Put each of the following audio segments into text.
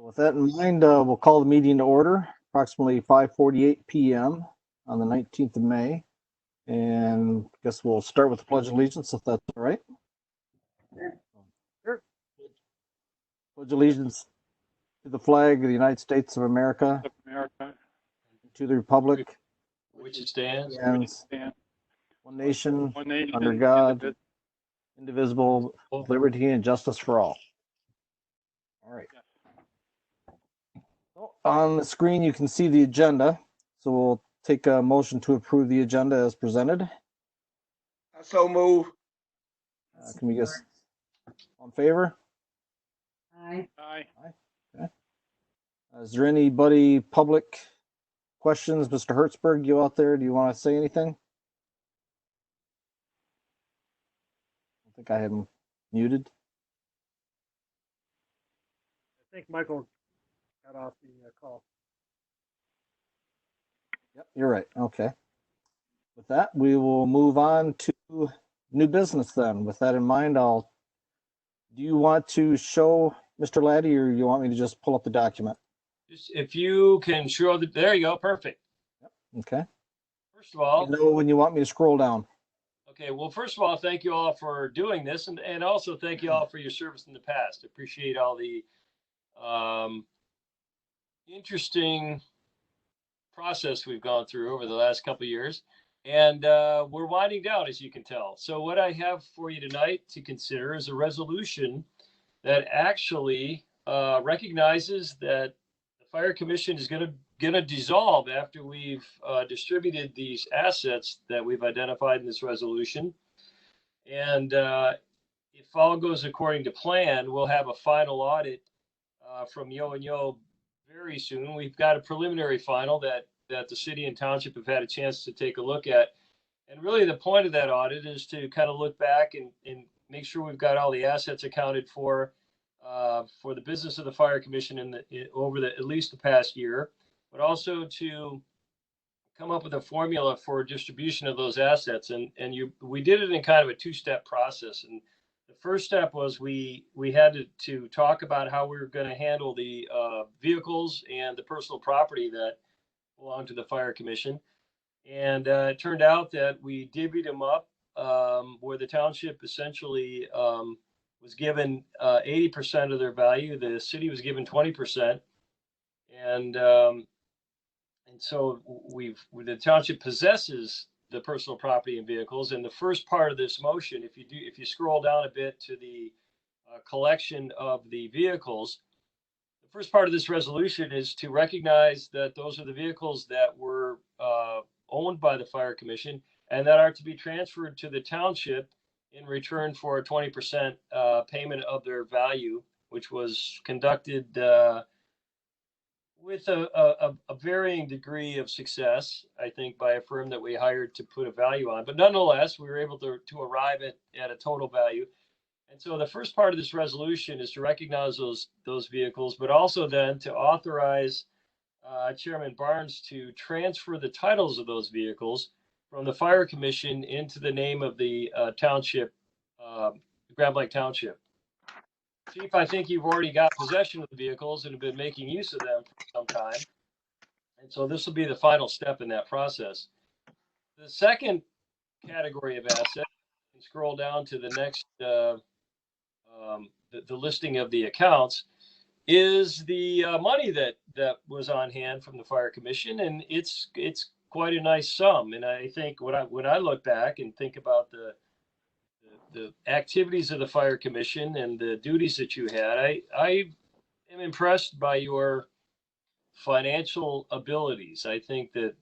With that in mind, we'll call the meeting to order, approximately 5:48 p.m. on the 19th of May. And I guess we'll start with the Pledge of Allegiance, if that's all right. Sure. Pledge allegiance to the flag of the United States of America, to the republic which it stands, one nation, under God, indivisible, with liberty and justice for all. All right. On the screen, you can see the agenda. So we'll take a motion to approve the agenda as presented. I so move. Can we guess on favor? Aye. Aye. Okay. Is there anybody public questions? Mr. Hertzberg, you out there? Do you want to say anything? I think I have him muted. I think Michael got off the call. Yep, you're right. Okay. With that, we will move on to new business then. With that in mind, do you want to show Mr. Laddie, or you want me to just pull up the document? Just if you can show there you go, perfect. Yep. Okay. First of all, you know when you want me to scroll down. Okay, well, first of all, thank you all for doing this, and also thank you all for your service in the past. Appreciate all the interesting process we've gone through over the last couple of years. And we're winding down, as you can tell. So what I have for you tonight to consider is a resolution that actually recognizes that the Fire Commission is going to dissolve after we've distributed these assets that we've identified in this resolution. And if all goes according to plan, we'll have a final audit from Yo and Yo very soon. We've got a preliminary final that the city and township have had a chance to take a look at. And really the point of that audit is to kind of look back and make sure we've got all the assets accounted for the business of the Fire Commission over at least the past year, but also to come up with a formula for distribution of those assets. We did it in kind of a two-step process. And the first step was we had to talk about how we were going to handle the vehicles and the personal property that belonged to the Fire Commission. And it turned out that we divvied them up where the township essentially was given 80% of their value. The city was given 20%. And so the township possesses the personal property and vehicles. And the first part of this motion, if you scroll down a bit to the collection of the vehicles, the first part of this resolution is to recognize that those are the vehicles that were owned by the Fire Commission and that are to be transferred to the township in return for a 20% payment of their value, which was conducted with a varying degree of success, I think, by a firm that we hired to put a value on. But nonetheless, we were able to arrive at a total value. And so the first part of this resolution is to recognize those vehicles, but also then to authorize Chairman Barnes to transfer the titles of those vehicles from the Fire Commission into the name of the township, Grand Blanc Township. Chief, I think you've already got possession of the vehicles and have been making use of them for some time. And so this will be the final step in that process. The second category of assets, you can scroll down to the next, the listing of the accounts, is the money that was on hand from the Fire Commission. And it's quite a nice sum. And I think when I look back and think about the activities of the Fire Commission and the duties that you had, I am impressed by your financial abilities. I think that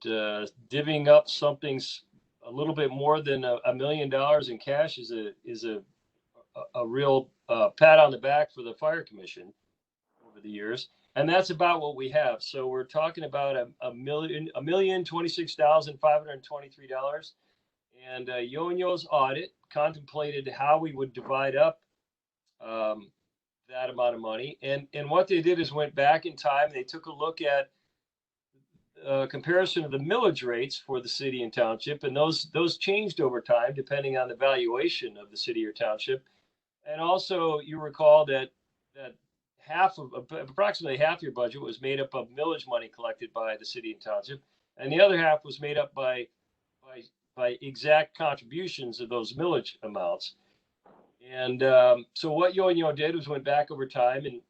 divvying up something's a little bit more than $1 million in cash is a real pat on the back for the Fire Commission over the years. And that's about what we have. So we're talking about $1,026,523. And Yo and Yo's audit contemplated how we would divide up that amount of money. And what they did is went back in time. They took a look at comparison of the millage rates for the city and township. And those changed over time, depending on the valuation of the city or township. And also, you recall that approximately half your budget was made up of millage money collected by the city and township, and the other half was made up by exact contributions of those millage amounts. And so what Yo-Yo did was went back over time and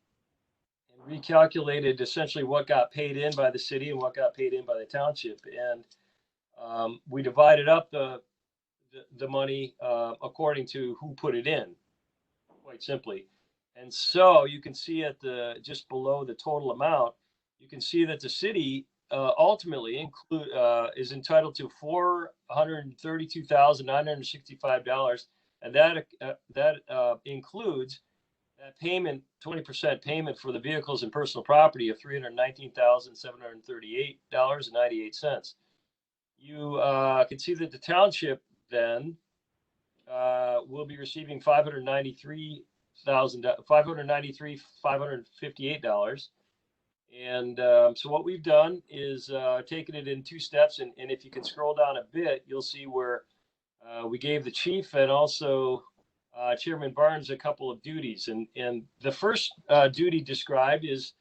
recalculated essentially what got paid in by the city and what got paid in by the township, and we divided up the money according to who put it in, quite simply. And so you can see at the just below the total amount, you can see that the city ultimately is entitled to $432,965, and that includes that payment, 20% payment for the vehicles and personal property of $319,738.98. You can see that the township then will be receiving $558. And so what we've done is taken it in two steps. And if you can scroll down a bit, you'll see where we gave the chief and also Chairman Barnes a couple of duties. And the first duty described is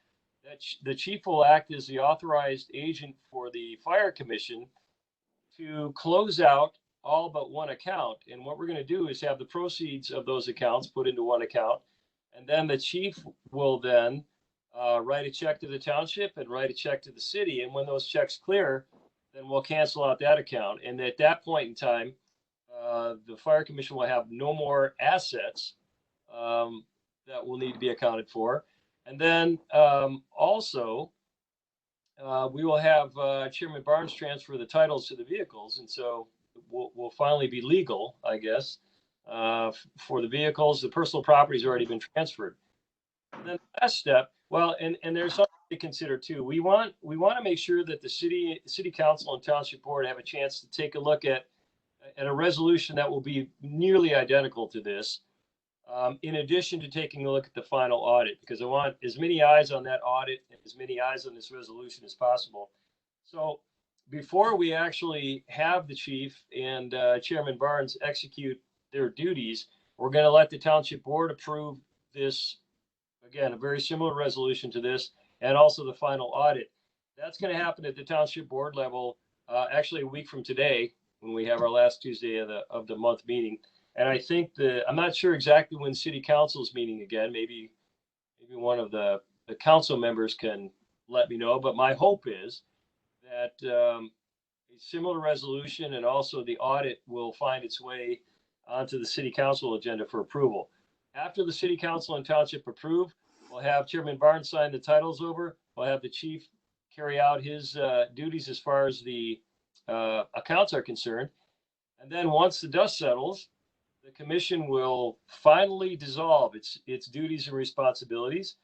that the chief will act as the authorized agent for the fire commission to close out all but one account. And what we're going to do is have the proceeds of those accounts put into one account. And then the chief will then write a check to the township and write a check to the city. And when those checks clear, then we'll cancel out that account. And at that point in time, the fire commission will have no more assets that will need to be accounted for. And then also, we will have Chairman Barnes transfer the titles to the vehicles. And so we'll finally be legal, I guess, for the vehicles. The personal property's already been transferred. And then the last step, well, and there's something to consider too. We want to make sure that the city council and township board have a chance to take a look at a resolution that will be nearly identical to this, in addition to taking a look at the final audit, because I want as many eyes on that audit and as many eyes on this resolution as possible. So before we actually have the chief and Chairman Barnes execute their duties, we're going to let the township board approve this, again, a very similar resolution to this, and also the final audit. That's going to happen at the township board level, actually a week from today, when we have our last Tuesday of the month meeting. And I think I'm not sure exactly when city council's meeting again. Maybe one of the council members can let me know. But my hope is that a similar resolution and also the audit will find its way onto the city council agenda for approval. After the city council and township approve, we'll have Chairman Barnes sign the titles over. We'll have the chief carry out his duties as far as the accounts are concerned. And then once the dust settles, the commission will finally dissolve its duties and responsibilities.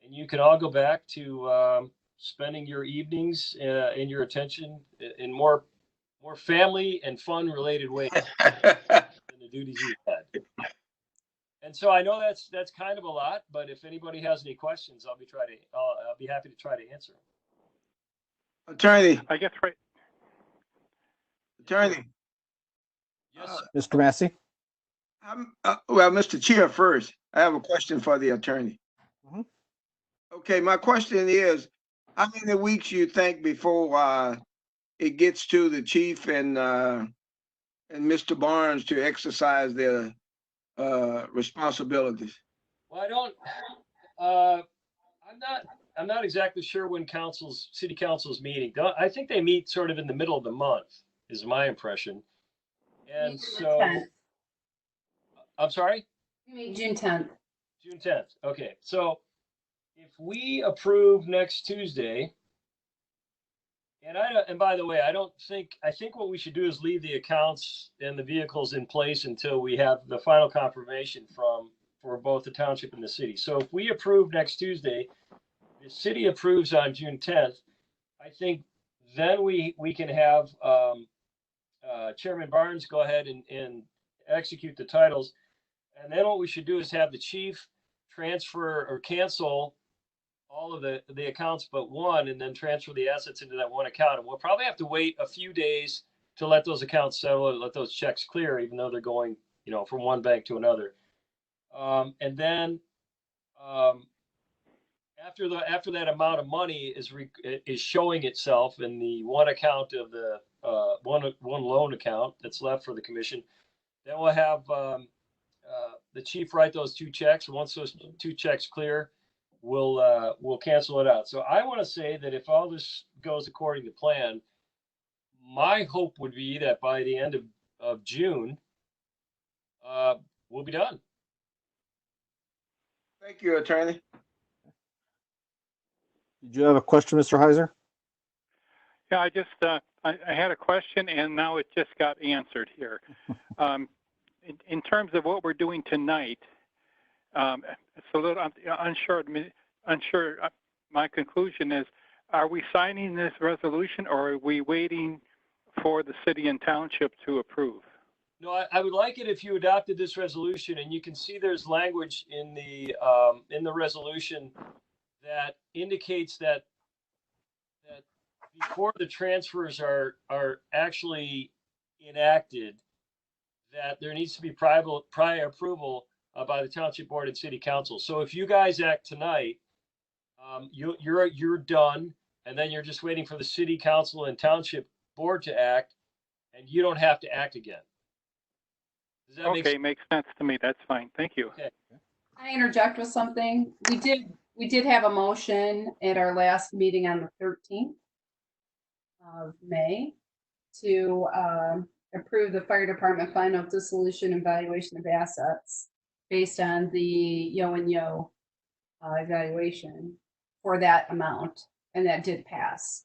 And you can all go back to spending your evenings and your attention in more family and fun related ways than the duties you've had. And so I know that's kind of a lot, but if anybody has any questions, I'll be happy to try to answer them. Attorney, I guess right. attorney. Yes. Mr. Massey? Well, Mr. Chair first, I have a question for the attorney. Mhm. Okay, my question is, how many weeks you think before it gets to the chief and Mr. Barnes to exercise their responsibilities? Well, I'm not exactly sure when city council's meeting. I think they meet sort of in the middle of the month, is my impression. And so, I'm sorry? You mean June 10th. June 10th. Okay. So if we approve next Tuesday, and by the way, I think what we should do is leave the accounts and the vehicles in place until we have the final confirmation for both the township and the city. So if we approve next Tuesday, the city approves on June 10th, I think then we can have Chairman Barnes go ahead and execute the titles. And then what we should do is have the chief transfer or cancel all of the accounts but one, and then transfer the assets into that one account. And we'll probably have to wait a few days to let those accounts settle and let those checks clear, even though they're going, from one bank to another. And then after that amount of money is showing itself in the one account of the one loan account that's left for the commission, then we'll have the chief write those 2 checks. Once those 2 checks clear, we'll cancel it out. So I want to say that if all this goes according to plan, my hope would be that by the end of June, we'll be done. Thank you, Attorney. Did you have a question, Mr. Heiser? Yeah, I just I had a question, and now it just got answered here. In terms of what we're doing tonight, it's a little unsure. My conclusion is, are we signing this resolution, or are we waiting for the city and township to approve? No, I would like it if you adopted this resolution, and you can see there's language in the resolution that indicates that before the transfers are actually enacted, that there needs to be prior approval by the township board and city council. So if you guys act tonight, you're done, and then you're just waiting for the city council and township board to act, and you don't have to act again. Does that make sense? Makes sense to me. That's fine. Thank you. Okay. Can I interject with something? We did have a motion at our last meeting on the 13th of May to approve the fire department final dissolution and valuation of assets based on the Yo and Yo evaluation for that amount, and that did pass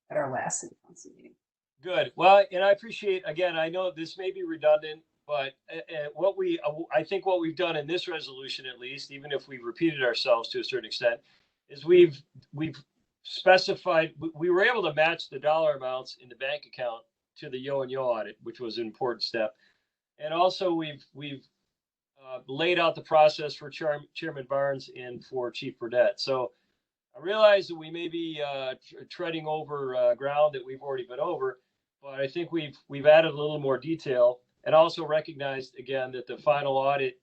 at our last city council meeting. Good. Well, and I appreciate, again, I know this may be redundant, but I think what we've done in this resolution, at least, even if we repeated ourselves to a certain extent, is we've specified, we were able to match the dollar amounts in the bank account to the Yo and Yo audit, which was an important step. And also we've laid out the process for Chairman Barnes and for Chief Burdett. So I realize that we may be treading over ground that we've already been over, but I think we've added a little more detail, and also recognized again that the final audit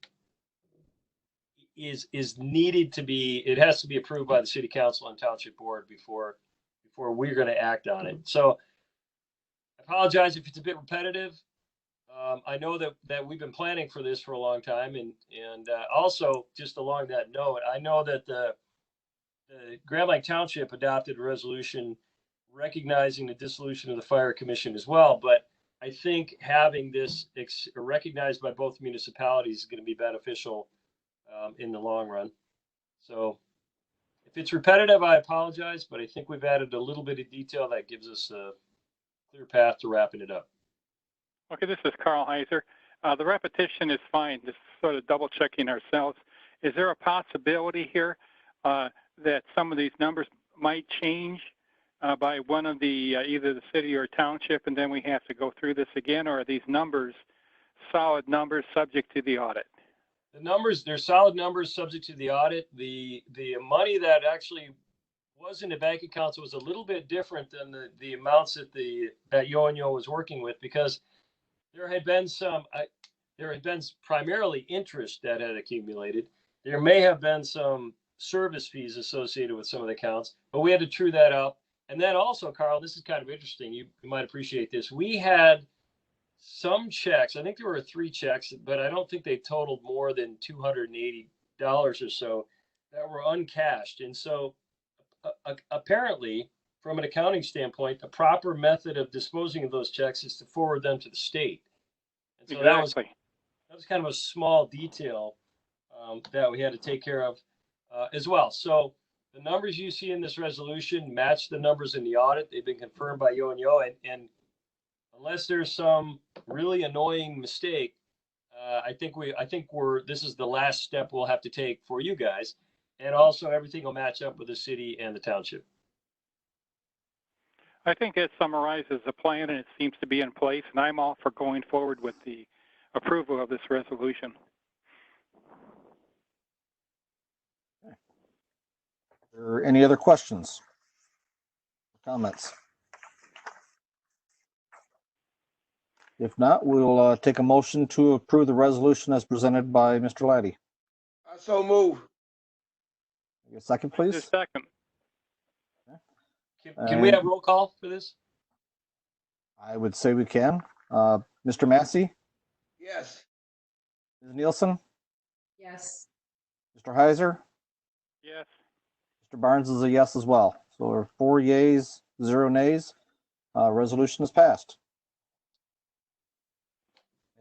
is needed to be, it has to be approved by the city council and township board before we're going to act on it. So I apologize if it's a bit repetitive. I know that we've been planning for this for a long time, and also just along that note, I know that the Grand Blanc Township adopted a resolution recognizing the dissolution of the fire commission as well, but I think having this recognized by both municipalities is going to be beneficial in the long run. So if it's repetitive, I apologize, but I think we've added a little bit of detail that gives us a clear path to wrapping it up. Okay, this is Carl Heiser. The repetition is fine, just sort of double checking ourselves. Is there a possibility here that some of these numbers might change by one of the, either the city or township, and then we have to go through this again, or are these numbers solid numbers subject to the audit? The numbers, they're solid numbers subject to the audit. The money that actually was in the bank accounts was a little bit different than the amounts that Yo and Yo was working with, because there had been primarily interest that had accumulated. There may have been some service fees associated with some of the accounts, but we had to true that up. And then also, Carl, this is kind of interesting. You might appreciate this. We had some checks, I think there were 3 checks, but I don't think they totaled more than $280 or so that were uncashed. And so apparently, from an accounting standpoint, the proper method of disposing of those checks is to forward them to the state. And so Exactly. that was kind of a small detail that we had to take care of as well. So the numbers you see in this resolution match the numbers in the audit. They've been confirmed by Yo and Yo, and unless there's some really annoying mistake, I think this is the last step we'll have to take for you guys, and also everything will match up with the city and the township. I think it summarizes the plan, and it seems to be in place, and I'm all for going forward with the approval of this resolution. Are there any other questions? Comments? If not, we'll take a motion to approve the resolution as presented by Mr. Laddie. I so move. A second, Just please. second. Can we have roll call for this? I would say we can. Mr. Massey, Yes. Ms. Nielsen, Yes. Mr. Heiser, Yes. Mr. Barnes is a yes as well. So we're 4 yeas, 0 nays. Resolution is passed.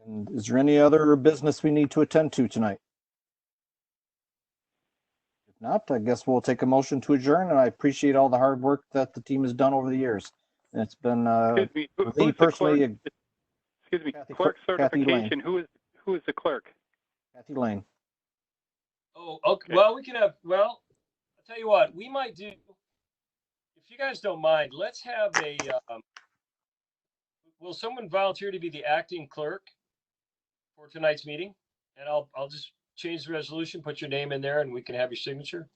And is there any other business we need to attend to tonight? If not, I guess we'll take a motion to adjourn, and I appreciate all the hard work that the team has done over the years. And it's been, Excuse me. for me Who's the personally, clerk? Excuse me. Kathy- Clerk Kathy Lane. certification. Who is the clerk? Kathy Lane. Oh, okay. Okay. Well, we can have, well, I'll tell you what, we might do, if you guys don't mind, let's have a, will someone volunteer to be the acting clerk for tonight's meeting? And I'll just change the resolution, put your name in there, and we can have your signature.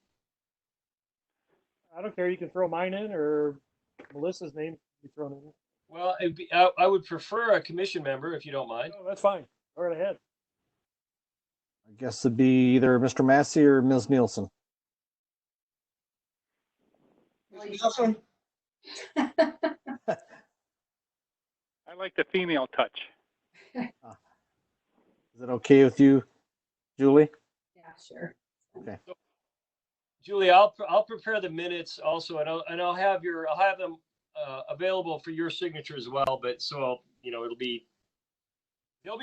I don't care. You can throw mine in or Melissa's name be thrown in. Well, I would prefer a commission member, if you don't mind. Oh, that's fine. Go right ahead. I guess it'd be either Mr. Massey or Ms. Nielsen. Ms. Nielsen? I like the female touch. Is it okay with you, Julie? Yeah, sure. Julie, I'll prepare the minutes also, and I'll have them available for your signature as well. But so there'll be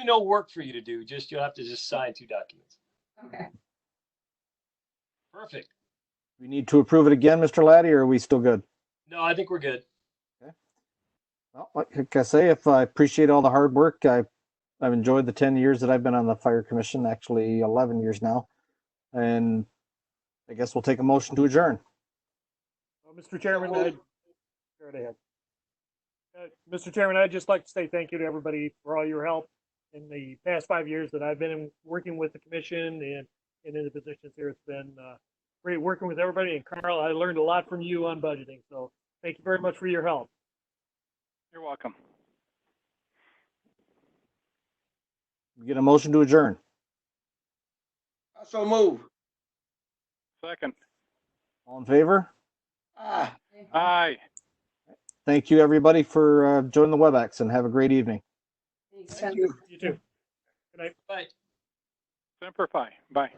no work for you to do. You'll have to just sign 2 documents. Okay. Perfect. We need to approve it again, Mr. Laddie, or are we still good? No, I think we're good. Well, like I say, if I appreciate all the hard work, I've enjoyed the 10 years that I've been on the Fire Commission, actually 11 years now. And I guess we'll take a motion to adjourn. Well, Mr. Chairman, go right ahead. Mr. Chairman, I'd just like to say thank you to everybody for all your help in the past 5 years that I've been working with the commission and in the positions here. It's been great working with everybody. And Carl, I learned a lot from you on budgeting. So thank you very much for your help. You're welcome. We get a motion to adjourn. I so move. Second. All in favor? Ah. Aye. Thank you, everybody, for joining the WebEx, and have a great evening. Thanks, Thank Ken. you. You too. Good night. Bye. Semper Fi. Bye.